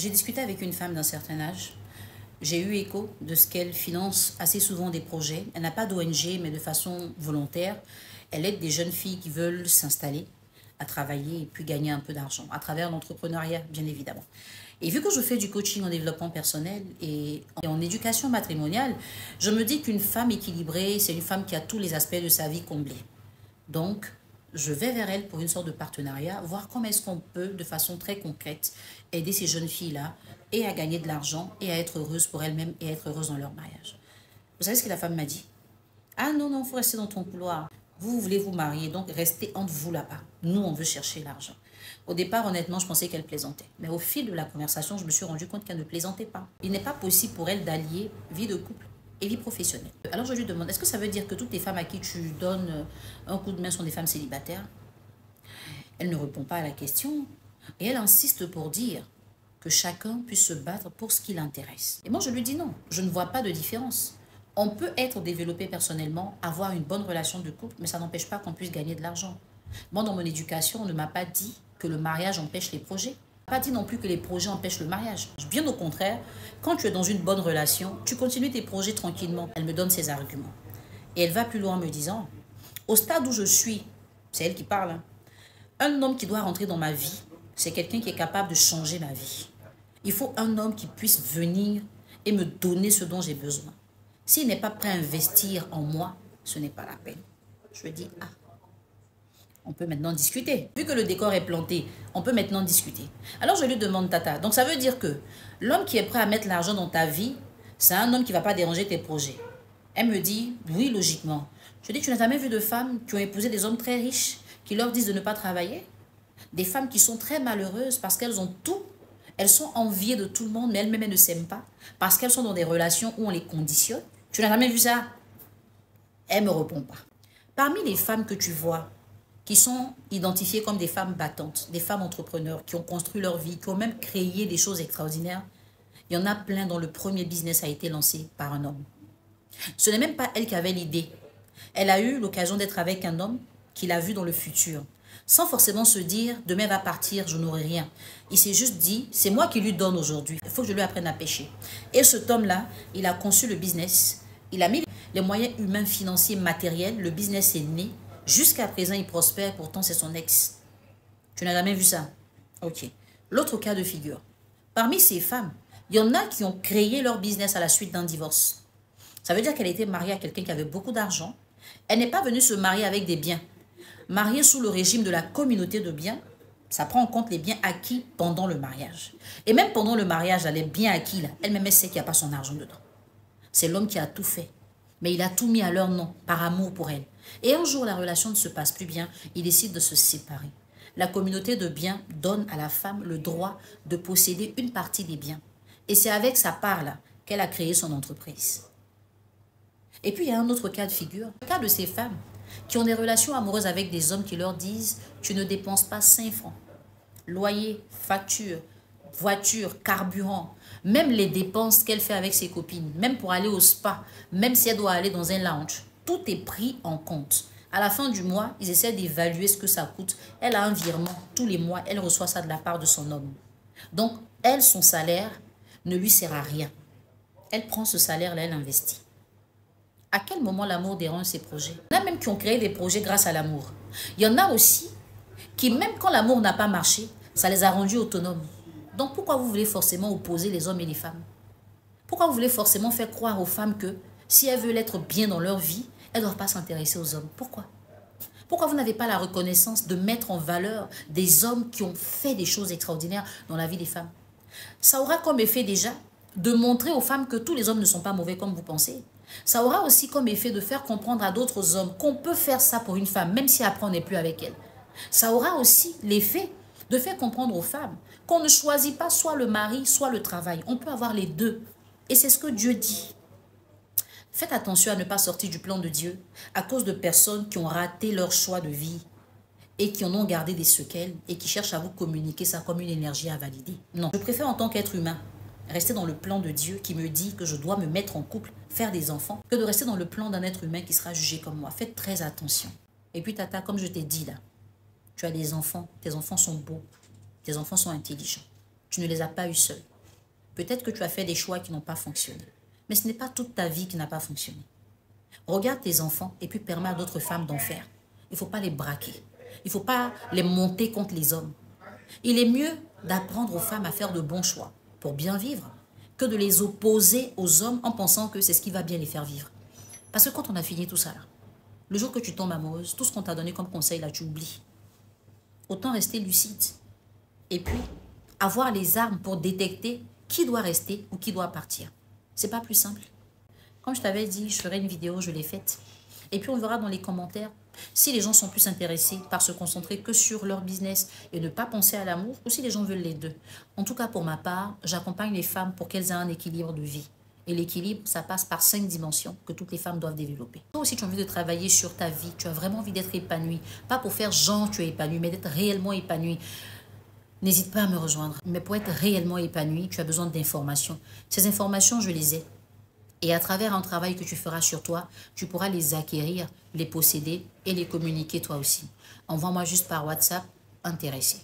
J'ai discuté avec une femme d'un certain âge. J'ai eu écho de ce qu'elle finance assez souvent des projets. Elle n'a pas d'ONG, mais de façon volontaire. Elle aide des jeunes filles qui veulent s'installer, à travailler et puis gagner un peu d'argent, à travers l'entrepreneuriat, bien évidemment. Et vu que je fais du coaching en développement personnel et en éducation matrimoniale, je me dis qu'une femme équilibrée, c'est une femme qui a tous les aspects de sa vie comblés. Donc, je vais vers elle pour une sorte de partenariat, voir comment est-ce qu'on peut, de façon très concrète, aider ces jeunes filles-là et à gagner de l'argent et à être heureuses pour elles-mêmes et à être heureuses dans leur mariage. Vous savez ce que la femme m'a dit? Ah non, non, il faut rester dans ton couloir. Vous voulez vous marier, donc restez entre vous là-bas. Nous, on veut chercher l'argent. Au départ, honnêtement, je pensais qu'elle plaisantait. Mais au fil de la conversation, je me suis rendu compte qu'elle ne plaisantait pas. Il n'est pas possible pour elle d'allier vie de couple et vie professionnelle. Alors je lui demande, est-ce que ça veut dire que toutes les femmes à qui tu donnes un coup de main sont des femmes célibataires? Elle ne répond pas à la question et elle insiste pour dire que chacun puisse se battre pour ce qui l'intéresse. Et moi, je lui dis non, je ne vois pas de différence. On peut être développé personnellement, avoir une bonne relation de couple, mais ça n'empêche pas qu'on puisse gagner de l'argent. Moi, dans mon éducation, on ne m'a pas dit que le mariage empêche les projets. On ne m'a pas dit non plus que les projets empêchent le mariage. Bien au contraire, quand tu es dans une bonne relation, tu continues tes projets tranquillement. Elle me donne ses arguments. Et elle va plus loin en me disant, au stade où je suis, c'est elle qui parle, hein, un homme qui doit rentrer dans ma vie, c'est quelqu'un qui est capable de changer ma vie. Il faut un homme qui puisse venir et me donner ce dont j'ai besoin. S'il n'est pas prêt à investir en moi, ce n'est pas la peine. Je lui dis, ah, on peut maintenant discuter. Vu que le décor est planté, on peut maintenant discuter. Alors je lui demande, Tata, donc ça veut dire que l'homme qui est prêt à mettre l'argent dans ta vie, c'est un homme qui ne va pas déranger tes projets. Elle me dit, oui, logiquement. Je dis, tu n'as jamais vu de femmes qui ont épousé des hommes très riches, qui leur disent de ne pas travailler? Des femmes qui sont très malheureuses parce qu'elles ont tout. Elles sont enviées de tout le monde, mais elles-mêmes elles ne s'aiment pas. Parce qu'elles sont dans des relations où on les conditionne. Tu n'as jamais vu ça? Elle ne me répond pas. Parmi les femmes que tu vois, qui sont identifiées comme des femmes battantes, des femmes entrepreneurs, qui ont construit leur vie, qui ont même créé des choses extraordinaires, il y en a plein dont le premier business a été lancé par un homme. Ce n'est même pas elle qui avait l'idée. Elle a eu l'occasion d'être avec un homme qu'il a vu dans le futur, sans forcément se dire « demain va partir, je n'aurai rien ». Il s'est juste dit « c'est moi qui lui donne aujourd'hui, il faut que je lui apprenne à pêcher ». Et cet homme-là, il a conçu le business, il a mis les moyens humains, financiers, matériels, le business est né. Jusqu'à présent, il prospère, pourtant c'est son ex. Tu n'as jamais vu ça? Ok. L'autre cas de figure. Parmi ces femmes, il y en a qui ont créé leur business à la suite d'un divorce. Ça veut dire qu'elle était mariée à quelqu'un qui avait beaucoup d'argent. Elle n'est pas venue se marier avec des biens. Mariée sous le régime de la communauté de biens, ça prend en compte les biens acquis pendant le mariage. Et même pendant le mariage, les biens acquis, elle-même sait qu'il n'y a pas son argent dedans. C'est l'homme qui a tout fait. Mais il a tout mis à leur nom, par amour pour elle. Et un jour, la relation ne se passe plus bien, il décide de se séparer. La communauté de biens donne à la femme le droit de posséder une partie des biens. Et c'est avec sa part-là qu'elle a créé son entreprise. Et puis, il y a un autre cas de figure, le cas de ces femmes qui ont des relations amoureuses avec des hommes qui leur disent « tu ne dépenses pas 5 francs ». Loyer, facture, voiture, carburant, même les dépenses qu'elle fait avec ses copines, même pour aller au spa, même si elle doit aller dans un lounge, tout est pris en compte. À la fin du mois, ils essaient d'évaluer ce que ça coûte. Elle a un virement tous les mois, elle reçoit ça de la part de son homme. Donc, elle, son salaire ne lui sert à rien. Elle prend ce salaire-là, elle investit. À quel moment l'amour dérange ses projets? Il y en a même qui ont créé des projets grâce à l'amour. Il y en a aussi qui, même quand l'amour n'a pas marché, ça les a rendus autonomes. Donc, pourquoi vous voulez forcément opposer les hommes et les femmes? Pourquoi vous voulez forcément faire croire aux femmes que si elles veulent être bien dans leur vie, elles ne doivent pas s'intéresser aux hommes? Pourquoi? Pourquoi vous n'avez pas la reconnaissance de mettre en valeur des hommes qui ont fait des choses extraordinaires dans la vie des femmes? Ça aura comme effet déjà de montrer aux femmes que tous les hommes ne sont pas mauvais comme vous pensez. Ça aura aussi comme effet de faire comprendre à d'autres hommes qu'on peut faire ça pour une femme, même si après on n'est plus avec elle. Ça aura aussi l'effet de faire comprendre aux femmes qu'on ne choisit pas soit le mari, soit le travail. On peut avoir les deux. Et c'est ce que Dieu dit. Faites attention à ne pas sortir du plan de Dieu à cause de personnes qui ont raté leur choix de vie et qui en ont gardé des séquelles et qui cherchent à vous communiquer ça comme une énergie à valider. Non, je préfère en tant qu'être humain rester dans le plan de Dieu qui me dit que je dois me mettre en couple, faire des enfants, que de rester dans le plan d'un être humain qui sera jugé comme moi. Faites très attention. Et puis Tata, comme je t'ai dit là, tu as des enfants, tes enfants sont beaux, tes enfants sont intelligents. Tu ne les as pas eus seuls. Peut-être que tu as fait des choix qui n'ont pas fonctionné. Mais ce n'est pas toute ta vie qui n'a pas fonctionné. Regarde tes enfants et puis permets à d'autres femmes d'en faire. Il ne faut pas les braquer. Il ne faut pas les monter contre les hommes. Il est mieux d'apprendre aux femmes à faire de bons choix pour bien vivre que de les opposer aux hommes en pensant que c'est ce qui va bien les faire vivre. Parce que quand on a fini tout ça, là, le jour que tu tombes amoureuse, tout ce qu'on t'a donné comme conseil, là, tu oublies. Autant rester lucide. Et puis, avoir les armes pour détecter qui doit rester ou qui doit partir. C'est pas plus simple. Comme je t'avais dit, je ferai une vidéo, je l'ai faite. Et puis, on verra dans les commentaires si les gens sont plus intéressés par se concentrer que sur leur business et ne pas penser à l'amour, ou si les gens veulent les deux. En tout cas, pour ma part, j'accompagne les femmes pour qu'elles aient un équilibre de vie. Et l'équilibre, ça passe par 5 dimensions que toutes les femmes doivent développer. Toi aussi, tu as envie de travailler sur ta vie, tu as vraiment envie d'être épanouie. Pas pour faire genre tu es épanouie, mais d'être réellement épanouie. N'hésite pas à me rejoindre. Mais pour être réellement épanouie, tu as besoin d'informations. Ces informations, je les ai. Et à travers un travail que tu feras sur toi, tu pourras les acquérir, les posséder et les communiquer toi aussi. Envoie-moi juste par WhatsApp, intéressé.